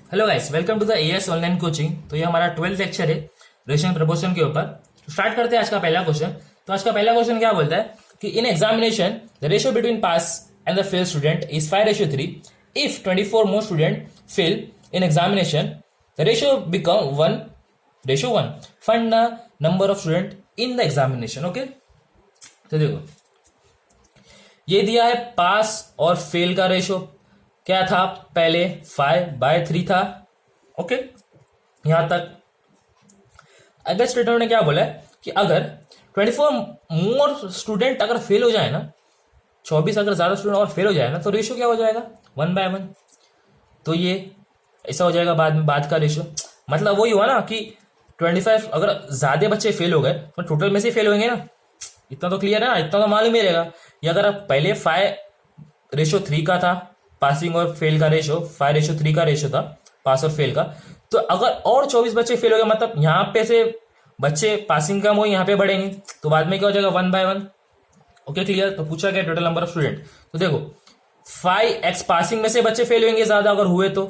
Hello guys, welcome to the AS online coaching. तो ये हमारा 12th लेक्चर है रेशियो प्रपोर्शन के ऊपर। तो स्टार्ट करते हैं आज का पहला क्वेश्चन। तो आज का पहला क्वेश्चन क्या बोलता है कि in examination the ratio between pass and the fail student is 5:3। If 24 more student fail in examination the ratio become 1:1। Find the number of student in the examination. Okay, तो देखो ये दिया है पास और फेल का रेशियो क्या था, पहले 5/3 था। ओके, यहां तक अगर स्टेटमेंट ने क्या बोला है कि अगर 24 मोर स्टूडेंट अगर फेल हो जाए ना, 24 अगर ज्यादा स्टूडेंट और फेल हो जाए ना, तो रेशियो क्या हो जाएगा 1/1। तो ये ऐसा हो जाएगा बाद का रेशियो। मतलब वही हुआ ना कि 25 अगर ज्यादा बच्चे फेल हो गए तो टोटल में से फेल होंगे ना। इतना तो क्लियर है ना, इतना तो मालूम ही रहेगा। ये अगर आप पहले 5:3 का था पासिंग और फेल का रेशियो, 5:3 का रेशियो था पास और फेल का, तो अगर और 24 बच्चे फेल हो गए मतलब यहाँ पे से बच्चे पासिंग कम हो, यहाँ पे बढ़ेंगे, तो बाद में क्या हो जाएगा 1/1। Okay clear. तो पूछा गया टोटल नंबर ऑफ स्टूडेंट। तो देखो 5x पासिंग में से बच्चे फेल होंगे ज्यादा अगर हुए तो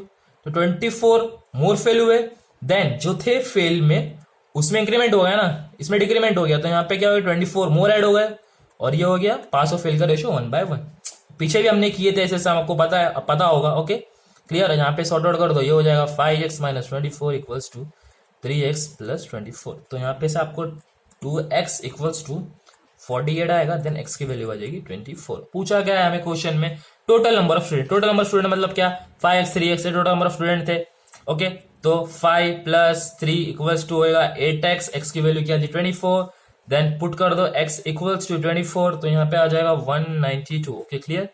24 मोर फेल हुए, देन जो थे फेल में उसमें इंक्रीमेंट हो गया ना, इसमें डिक्रीमेंट हो गया, तो यहाँ पे क्या हो गया 24 मोर ऐड हो गए और ये हो गया पास और फेल का रेशियो 1/1। पीछे भी हमने किए थे ऐसे, आपको पता होगा। ओके क्लियर है। यहाँ पे सॉर्ट आउट कर दो, ये हो जाएगा 5x - 24 इक्वल्स टू 3x + 24। तो यहाँ पे से आपको 2x इक्वल्स टू 48 आएगा, देन x की वैल्यू आ जाएगी 24। पूछा गया है हमें क्वेश्चन में total number of student. Total number of student मतलब क्या, 5x 3x से टोटल नंबर ऑफ स्टूडेंट थे। ओके, तो 5 + 3 इक्वल्स टू होगा 8x, x की वैल्यू क्या थी 24, देन पुट कर दो x इक्वल्स टू 24, तो यहाँ पे आ जाएगा 192। ओके क्लियर,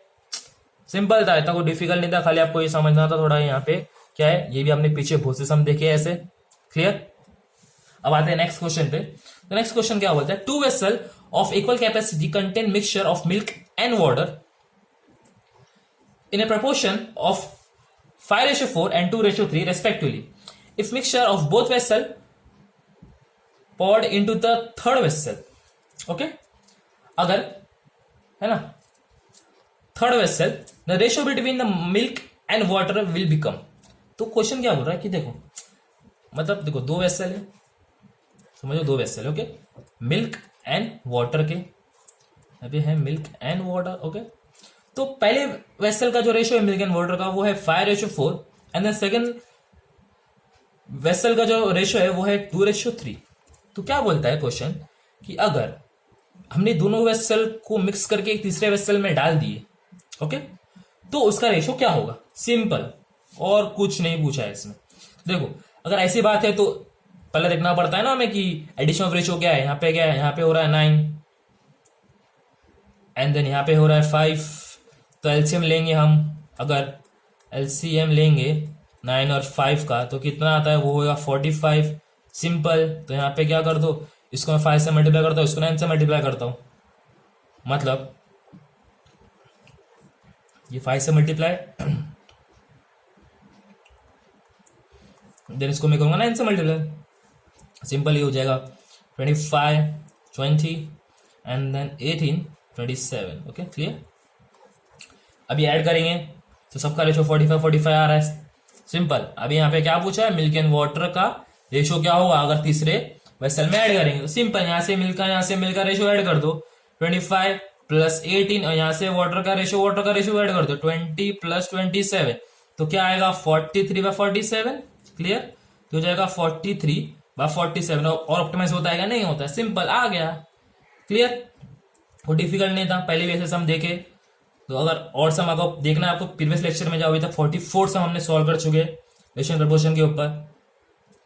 सिंपल था, इतना कोई डिफिकल्ट नहीं था, खाली आपको ये समझना था थोड़ा यहाँ पे क्या है। ये भी हमने पीछे बहुत से सम देखे ऐसे। क्लियर। अब आते हैं नेक्स्ट क्वेश्चन पे। तो नेक्स्ट क्वेश्चन क्या बोलता है, 2 vessel of equal capacity contain mixture of milk and water in a proportion of 5:4 and 2:3 respectively. If mixture of both vessel poured into the third vessel, okay, अगर है ना third vessel the ratio between the milk and water will become. तो question क्या बोल रहा है कि देखो मतलब देखो दो वेसल है, समझो दो वेसल है। ओके, मिल्क एंड वाटर के, अभी है मिल्क एंड वाटर। ओके, तो पहले वेसल का जो रेशियो है मिल्क एंड वाटर का वो है 5:4 एंड देन सेकेंड वेसल का जो रेशियो है वो है 2:3। तो क्या बोलता है क्वेश्चन कि अगर हमने दोनों वेसल को मिक्स करके एक तीसरे वेसल में डाल दिए, ओके, तो उसका रेशियो क्या होगा। सिंपल, और कुछ नहीं पूछा है इसमें। देखो अगर ऐसी बात है तो पहले देखना पड़ता है ना हमें कि एडिशन ऑफ रेशियो क्या है। यहाँ पे क्या है, यहाँ पे हो रहा है 9 एंड देन यहाँ पे हो रहा है 5, तो एलसीएम लेंगे हम। अगर एलसीएम लेंगे 9 और 5 का तो कितना आता है, वो होगा 45। सिंपल, तो यहाँ पे क्या कर दो, इसको मैं 5 से मल्टीप्लाई करता हूँ, इसको 9 से मल्टीप्लाई करता हूँ, मतलब ये 5 से मल्टीप्लाई देन इसको मैं करूंगा 9 से मल्टीप्लाई। सिंपल ये हो जाएगा 25 20 एंड देन 18 27। Okay clear. अभी ऐड करेंगे तो सबका रेशो 45 आ रहा है। सिंपल, अभी यहाँ पे क्या पूछा है, मिल्क एंड वाटर का रेशो क्या होगा अगर तीसरे वेसल में ऐड करेंगे। तो सिंपल यहाँ से मिल्क का रेशो ऐड कर दो 25 + 18 और यहाँ से वाटर का रेशो ऐड कर दो 20 + 27, तो क्या आएगा 43/47। क्लियर, तो हो जाएगा 43/47। और ऑप्टिमाइज होता है क्या, नहीं होता है। सिंपल आ गया। क्लियर, वो डिफिकल्ट नहीं था, पहले भी ऐसे सम देखे। तो अगर और सम अगर देखना है आपको प्रीवियस लेक्चर में जाओ, अभी तक 44 सम हमने सॉल्व कर चुके रेशियो प्रपोर्शन के ऊपर।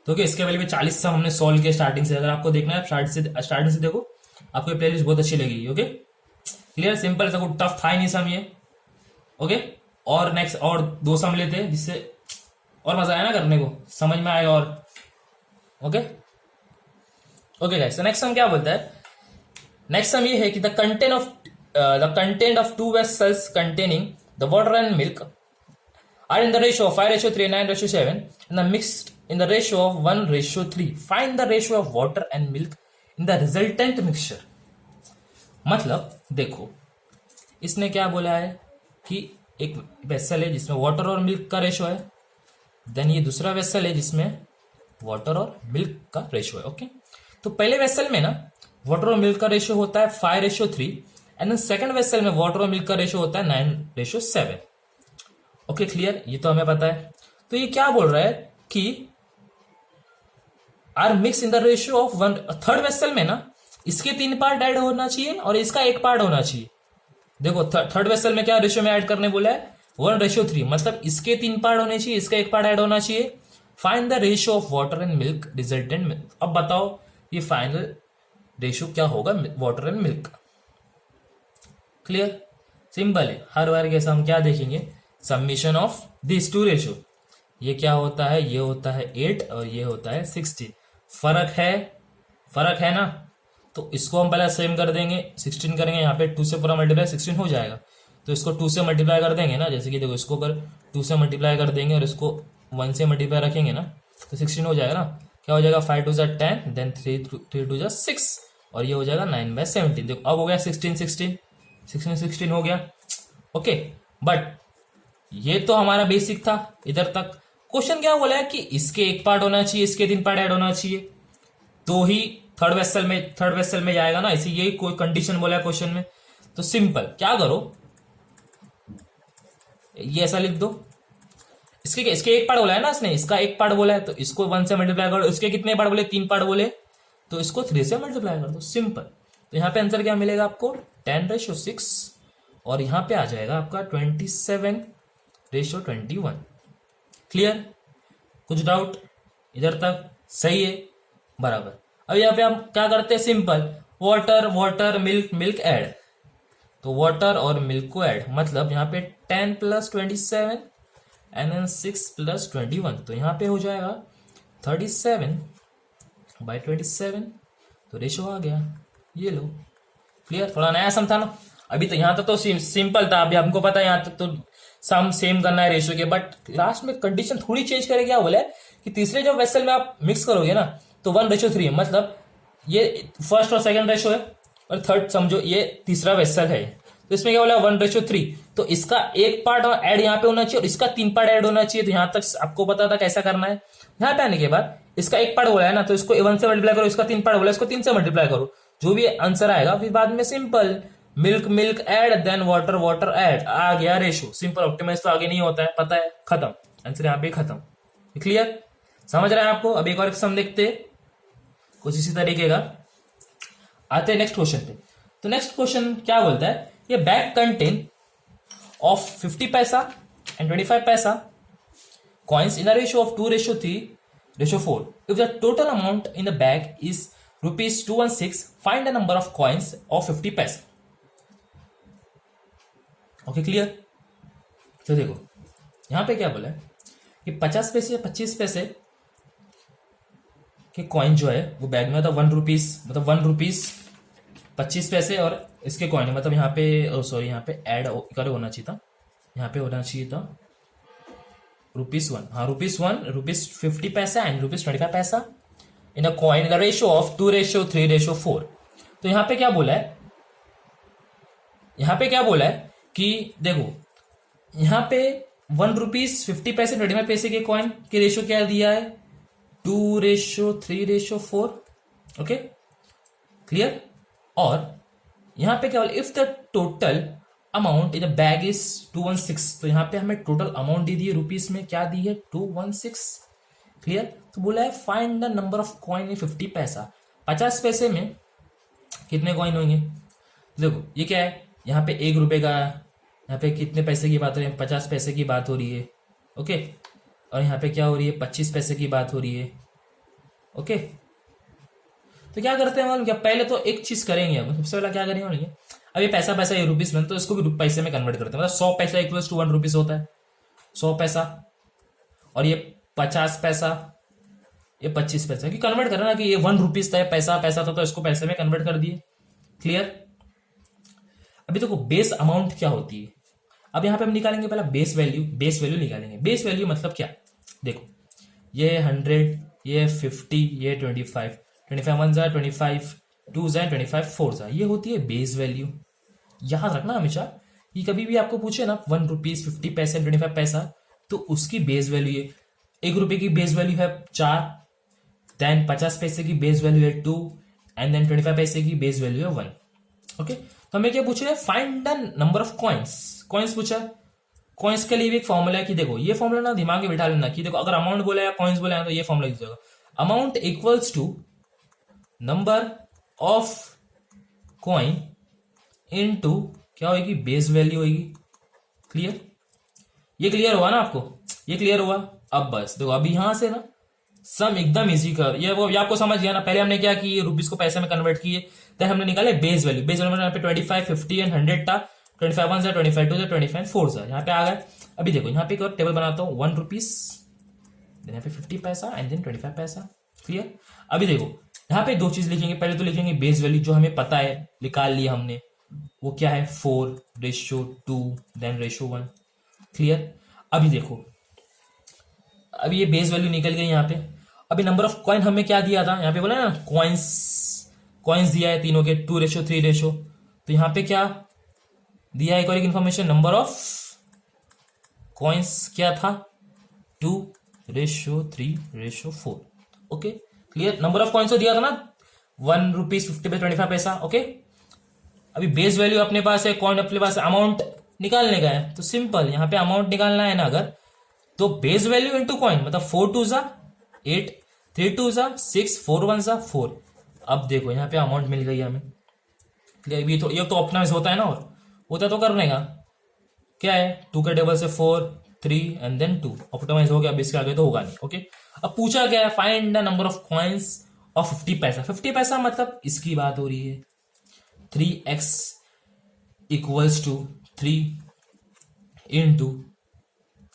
तो क्या इसके पहले भी 40 सम हमने सॉल्व किए स्टार्टिंग से। अगर आपको देखना है स्टार्टिंग से देखो, आपको प्लेलिस्ट बहुत अच्छी लगेगी। ओके क्लियर, सिंपल, ऐसा कोई टफ था ही नहीं सम ये। ओके, और नेक्स्ट और 2 सम लेते हैं जिससे और मजा आया ना करने को, समझ में आएगा और। ओके ओके गाइस, तो नेक्स्ट सम क्या बोलता है, नेक्स्ट सम ये है कि the content of 2 vessels containing the water and milk are in the ratio of 5:3 and 9:7 and are mixed in the ratio of 1:3. Find the ratio of water and milk in the resultant mixture. मतलब देखो इसने क्या बोला है कि एक vessel है जिसमें वाटर और मिल्क का रेशो है देन ये दूसरा वेसल है जिसमें वाटर और मिल्क का रेशो है। ओके, तो पहले वेसल में ना वाटर और मिल्क का रेशो होता है 5:3 एंड देन सेकंड वेसल में वाटर और मिल्क का रेशो होता है 9:7। ओके क्लियर, ये तो हमें पता है। तो ये क्या बोल रहा है कि are mix in the ratio of one. Third vessel में ना इसके 3 पार्ट ऐड होना चाहिए और इसका 1 पार्ट होना चाहिए। देखो थर्ड वेसल में क्या रेशियो में ऐड करने बोला है 1:3, मतलब इसके 3 पार्ट होने चाहिए, इसका 1 पार्ट ऐड होना चाहिए। Find the ratio of water and milk resultant milk. अब बताओ ये फाइनल रेशियो क्या होगा वाटर एंड मिल्क का। क्लियर, सिंपल है। हर बार कैसा हम क्या देखेंगे, summation of this two ratio. ये क्या होता है, ये होता है 8 और ये होता है 16। फर्क है ना, तो इसको हम पहले सेम कर देंगे, 16 करेंगे, यहाँ पे 2 से पूरा मल्टीप्लाई 16 हो जाएगा, तो इसको 2 से मल्टीप्लाई कर देंगे ना। जैसे कि देखो इसको अगर 2 से मल्टीप्लाई कर देंगे और इसको 1 से मल्टीप्लाई रखेंगे ना तो 16 हो जाएगा ना। क्या हो जाएगा 5 2 जा 10, देन 3 2 जा 6 और ये हो जाएगा 9/17। देखो अब हो गया 16 हो गया। ओके, बट ये तो हमारा बेसिक था इधर तक। क्वेश्चन क्या बोला है कि इसके 1 पार्ट होना चाहिए, इसके 3 पार्ट ऐड होना चाहिए, तो ही थर्ड वेसल में जाएगा ना। इसी यही कोई कंडीशन बोला है क्वेश्चन में। तो सिंपल क्या करो, ये ऐसा लिख दो। इसके 1 पार्ट बोला है ना इसने, इसका 1 पार्ट बोला है, तो इसको 1 से मल्टीप्लाई करो। इसके कितने पार्ट बोले, 3 पार्ट बोले, तो इसको 3 से मल्टीप्लाई कर दो, सिंपल। तो यहाँ पे आंसर क्या मिलेगा आपको 10/6 और यहाँ पे आ जाएगा आपका 27/21। क्लियर, कुछ डाउट इधर तक सही है बराबर। अब यहाँ पे हम क्या करते हैं, सिंपल वाटर मिल्क ऐड। तो वाटर और मिल्क को ऐड, मतलब यहाँ पे 10 + 27 एंड देन 6 + 21, तो यहाँ पे हो जाएगा 37/27। तो रेशो आ गया, ये लो। क्लियर, थोड़ा नया सम था ना। अभी तो यहाँ तक तो सिंपल था, अभी हमको पता है यहाँ तक तो सम सेम करना है रेशो के, बट लास्ट में कंडीशन थोड़ी चेंज करेगी। क्या बोला है कि तीसरे जब वेसल में आप मिक्स करोगे ना तो 1:3, मतलब ये फर्स्ट और सेकंड रेशो है और थर्ड समझो ये तीसरा वेसल है, तो इसमें क्या बोला 1:3। तो इसका 1 पार्ट ऐड यहाँ पे होना चाहिए और इसका 3 पार्ट ऐड होना चाहिए। तो यहाँ तक आपको पता था कैसा करना है। यहाँ पे आने के बाद इसका 1 पार्ट बोला है ना, तो इसको 1 से मल्टीप्लाई करो, इसका 3 पार्ट बोला, इसको 3 से मल्टीप्लाई करो, जो भी आंसर आएगा। फिर बाद में simple milk add then water add, आ गया रेशो। सिंपल, ऑप्टिमाइज तो आगे नहीं होता है, पता है, खत्म आंसर यहाँ पे खत्म। क्लियर, समझ रहे हैं आपको। अब एक और सम देखते कुछ इसी तरीके का। आते हैं नेक्स्ट क्वेश्चन पे। तो नेक्स्ट क्वेश्चन क्या बोलता है, ये बैग कंटेन ऑफ 50 पैसा एंड 25 पैसा coins in a ratio of 2:3:4. If the total amount in the bag is ₹216, find the number of coins of 50 पैसा। Okay clear. तो देखो यहां पे क्या बोला है कि 50 पैसे 25 पैसे के कॉइन जो है वो बैग में, मतलब 1 रुपीज, मतलब 1 रुपीज 25 पैसे और इसके कॉइन, मतलब यहाँ पे सॉरी यहाँ पे ऐड करे होना चाहिए था, यहाँ पे होना चाहिए था ₹1। हाँ ₹1, ₹50 पैसा एंड ₹25 पैसा in a coin the ratio of 2:3:4। तो यहाँ पे क्या बोला है, यहाँ पे क्या बोला है कि देखो यहाँ पे 1 रुपीज 50 पैसे 25 पैसे के कॉइन के रेशियो क्या दिया है 2:3:4। Okay clear. और यहां पे क्या बोला, if the total amount in the bag is 216, तो यहां पे हमें टोटल अमाउंट दे दी है रुपीज में, क्या दी है 216। क्लियर। तो बोला है find the number of coin in 50 पैसा। 50 पैसे में कितने कॉइन होंगे, देखो ये क्या है, यहाँ पे 1 रुपए का, यहाँ पे कितने पैसे की बात हो रही है 50 पैसे की बात हो रही है। ओके, और यहाँ पे क्या हो रही है 25 पैसे की बात हो रही है। ओके, तो क्या करते हैं मालूम क्या, पहले तो एक चीज करेंगे। हम सबसे पहले क्या करेंगे मालूम, अब ये पैसा ये रुपीस में, तो इसको भी पैसे में कन्वर्ट करते हैं, मतलब 100 पैसा इक्वल्स टू 1 रुपीस होता है, 100 पैसा। और ये 50 पैसा, ये 25 पैसा, कि कन्वर्ट करना कि ये 1 रुपीस था, पैसा था, तो इसको पैसे में कन्वर्ट कर दिए। क्लियर। अभी देखो बेस अमाउंट क्या होती है, अब यहां पे हम निकालेंगे पहला बेस वैल्यू निकालेंगे। बेस वैल्यू मतलब क्या, देखो ये 100, ये 50, ये 25 1 जा 25, 2 जा 25, 4 जा, ये होती है बेस वैल्यू। याद रखना हमेशा कि कभी भी आपको पूछे ना 1 रुपीज 50 पैसे 25 पैसा, तो उसकी बेस वैल्यू है। एक रुपए की बेस वैल्यू है 4, देन 50 पैसे की बेस वैल्यू है 2 एंड देन 25 पैसे की बेस वैल्यू है 1। ओके, तो हमें क्या पूछा है, find the number of coins. Coins पूछा है। कॉइन्स के लिए भी एक फॉर्मूला है कि देखो ये फॉर्मूला ना दिमाग में बिठा लेना कि देखो अगर अमाउंट बोला या कॉइन्स बोला है तो ये फॉर्मूला दीजिएगा, amount equals to number of coin into क्या होगी, बेस वैल्यू होगी। क्लियर, ये क्लियर हुआ ना आपको, ये क्लियर हुआ। अब बस देखो अभी यहां से ना सम एकदम इजी कर, ये आपको समझ गया ना। पहले हमने क्या किए, रुपीज को पैसे में कन्वर्ट किए, देन हमने निकाले बेस वैल्यू। बेस वैल्यू यहाँ पे 25, 50 एंड 100 था। 25 1 से 25 2 से 25 4 से यहाँ पे आ गए। अभी देखो यहाँ पे एक और टेबल बनाता हूँ, 1 रुपीज, यहाँ पे 50 पैसा एंड देन 25 पैसा। क्लियर, अभी देखो यहाँ पे दो चीज लिखेंगे। पहले तो लिखेंगे बेस वैल्यू जो हमें पता है, निकाल लिया हमने, वो क्या है 4:2 देन रेशो 1। क्लियर, अभी देखो अभी ये बेस वैल्यू निकल गई यहाँ पे। अभी नंबर ऑफ कॉइन हमें क्या दिया था, यहाँ पे बोला ना कॉइन्स दिया है तीनों के 2:3। तो यहाँ पे क्या दिया है, एक इंफॉर्मेशन, नंबर ऑफ कॉइन्स क्या था 2:3:4। Okay clear, number of coins तो दिया था ना 1 रुपीज 50 पैसे 25 पैसा। ओके, अभी बेस वैल्यू अपने पास है, कॉइन अपने पास है, अमाउंट निकालने का है। तो सिंपल यहाँ पे अमाउंट निकालना है ना अगर, तो बेस वैल्यू इंटू कॉइन, मतलब 4 2 जा 8, 3 2 जा 6, 4 1 जा 4। अब देखो यहाँ पे अमाउंट मिल गई हमें। क्लियर, ये तो ऑप्टिमाइज होता है ना, और होता तो करने का क्या है, 2 के टेबल से 4 3 एंड देन 2 ऑप्टिमाइज हो गया। अब इसके आगे तो होगा नहीं। ओके, अब पूछा क्या है, find the number of coins of 50 पैसा। 50 पैसा मतलब इसकी बात हो रही है, 3x इक्वल्स टू 3 इंटू,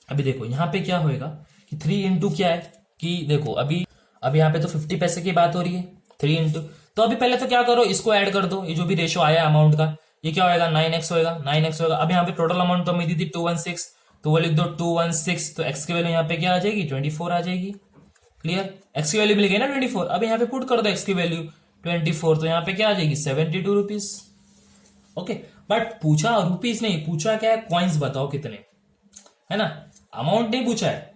अभी देखो यहाँ पे क्या होएगा कि 3 इंटू क्या है कि देखो अभी यहाँ पे तो 50 पैसे की बात हो रही है, 3 इंटू, तो अभी पहले तो क्या करो, इसको ऐड कर दो, ये जो भी रेशो आया अमाउंट का, ये क्या होएगा 9x होएगा, 9x होएगा। अब यहाँ पे टोटल अमाउंट तो हमें दी थी 216, तो वो लिख दो 216, तो x की वैल्यू यहाँ पे क्या आ जाएगी 24 आ जाएगी। क्लियर, x की वैल्यू मिल गई ना 24। अब यहाँ पे पुट कर दो x की वैल्यू 24, तो यहाँ पे क्या आ जाएगी 72 रुपीज। ओके, बट पूछा रुपीज नहीं, पूछा क्या है कॉइन्स बताओ कितने, है ना, अमाउंट नहीं पूछा है।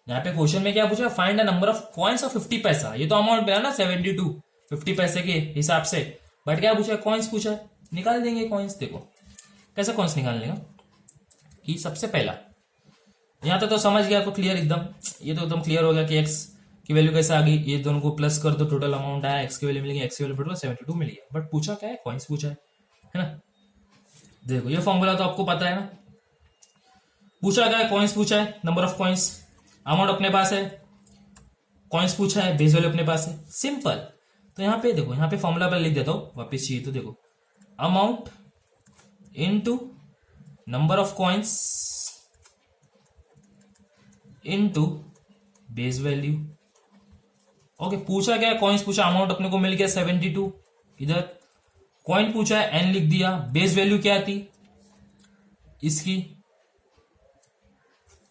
यहाँ पे क्वेश्चन में क्या पूछा, find the number of coins of 50 पैसा। ये तो अमाउंट पे है ना 72 50 पैसे के हिसाब से, बट क्या पूछा है, कॉइन्स पूछा है। निकाल देंगे कॉइन्स। देखो कैसे कॉइन्स निकालने का, कि सबसे पहला यहाँ तक तो समझ गया तो क्लियर एकदम, ये तो एकदम क्लियर हो गया कि एक्स की वैल्यू कैसे आ गई, ये दोनों को प्लस कर दो, टोटल अमाउंट आया, एक्स की वैल्यू मिल गई, एक्स की वैल्यू 72 मिल गया। बट पूछा क्या है, कॉइन्स पूछा है ना। देखो ये फॉर्मूला तो आपको पता है ना, पूछा क्या है, कॉइन्स पूछा है, नंबर ऑफ कॉइन्स, अमाउंट अपने पास है, कॉइन्स पूछा है, बेस वैल्यू अपने पास है, सिंपल। तो यहाँ पे देखो, यहाँ पे फॉर्मूला पर लिख देता हूं वापिस चाहिए तो देखो, amount into number of coins into base value. Okay, पूछा क्या है, कॉइन्स पूछा, अमाउंट अपने को मिल गया 72, इधर कॉइन पूछा है n लिख दिया, बेस वैल्यू क्या थी इसकी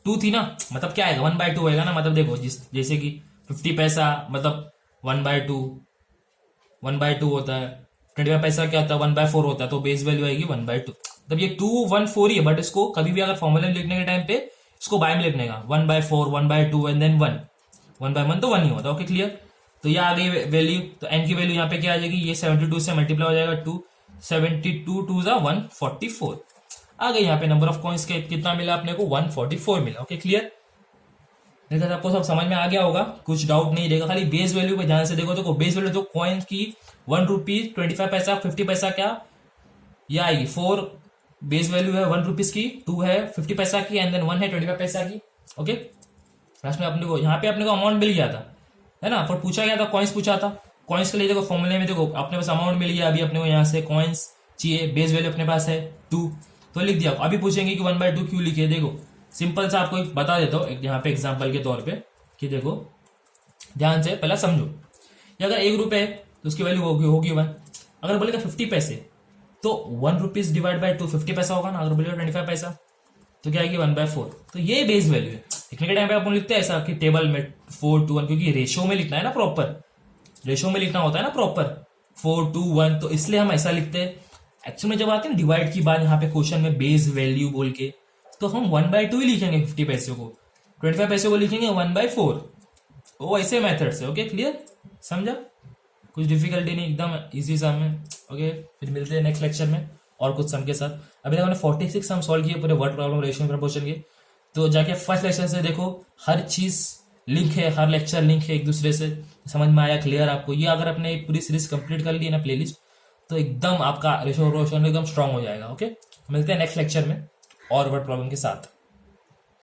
2 थी ना, मतलब क्या आएगा 1/2 होएगा ना। मतलब देखो जैसे कि 50 पैसा मतलब 1/2 होता है, 25 पैसा क्या होता है 1/4 होता है, तो बेस वैल्यू आएगी 1/2। मतलब ये 2 1 4 ही है, बट इसको कभी भी अगर फॉर्मूला में लिखने के टाइम पे इसको बाय में लिखने का 1/4 1/2 एंड देन 1/1 तो 1 ही होता है। ओके क्लियर, तो ये आ गई वैल्यू, तो n की वैल्यू यहाँ पे क्या आ जाएगी, ये 72 से मल्टीप्लाई हो जाएगा 2, 72 2 जा 144 आ गई। यहाँ पे नंबर ऑफ कॉइन्स कितना मिला अपने को 144 मिला। ओके क्लियर, नहीं तो आपको सब समझ में आ गया होगा, कुछ डाउट नहीं रहेगा। खाली बेस वैल्यू पे ध्यान से देखो, तो बेस वैल्यू तो कॉइन की 1 रुपीज 25 पैसा 50 पैसा क्या ये आएगी 4, बेस वैल्यू है 1 रुपीज की, 2 है 50 पैसा की एंड देन 1 है 25 पैसा की। ओके, लास्ट में अपने को यहाँ पे अपने को अमाउंट मिल गया था, है ना, पर पूछा गया था कॉइन्स पूछा था। कॉइन्स के लिए देखो फॉर्मूले में देखो अपने पास अमाउंट मिल गया, अभी अपने को यहाँ से कॉइन्स चाहिए, बेस वैल्यू अपने पास है 2, तो लिख दिया। अभी पूछेंगे कि 1/2 क्यों लिखे, देखो सिंपल सा आपको एक बता देता हूँ यहाँ पे एग्जाम्पल के तौर पे, कि देखो ध्यान से पहला समझो, ये अगर 1 रुपए है तो उसकी वैल्यू होगी 1। अगर बोलेगा 50 पैसे तो 1 रुपीज डिवाइड बाय 2 50 पैसा होगा ना। अगर बोलेगा 25 पैसा तो क्या आएगी 1/4। तो ये बेस वैल्यू है। लिखने के टाइम पे अपन लिखते हैं ऐसा कि टेबल में 4 to 1, क्योंकि रेशो में लिखना है ना, प्रॉपर रेशो में लिखना होता है ना प्रॉपर 4 to 1, तो इसलिए हम ऐसा लिखते हैं। एक्चुअली में जब आते हैं डिवाइड की बात यहाँ पे क्वेश्चन में बेस वैल्यू बोल के, तो हम 1/2 ही लिखेंगे 50 पैसे को, 25 पैसे को लिखेंगे 1/4। वो ऐसे मेथड से। ओके क्लियर, समझा? कुछ डिफिकल्टी नहीं, एकदम इजी सम है। ओके फिर मिलते हैं नेक्स्ट लेक्चर में और कुछ सम के साथ। अभी तक हमने 46 सम सॉल्व किए पूरे वर्ड प्रॉब्लम रेशियो प्रपोर्शन के। तो जाके फर्स्ट लेक्चर से देखो, हर चीज लिंक है, हर लेक्चर लिंक है एक दूसरे से। समझ में आया क्लियर आपको? ये अगर आपने पूरी सीरीज कंप्लीट कर ली ना प्लेलिस्ट, तो एकदम आपका रेशियो प्रपोर्शन एकदम स्ट्रांग हो जाएगा। ओके मिलते हैं नेक्स्ट लेक्चर में और वर्ड प्रॉब्लम के साथ।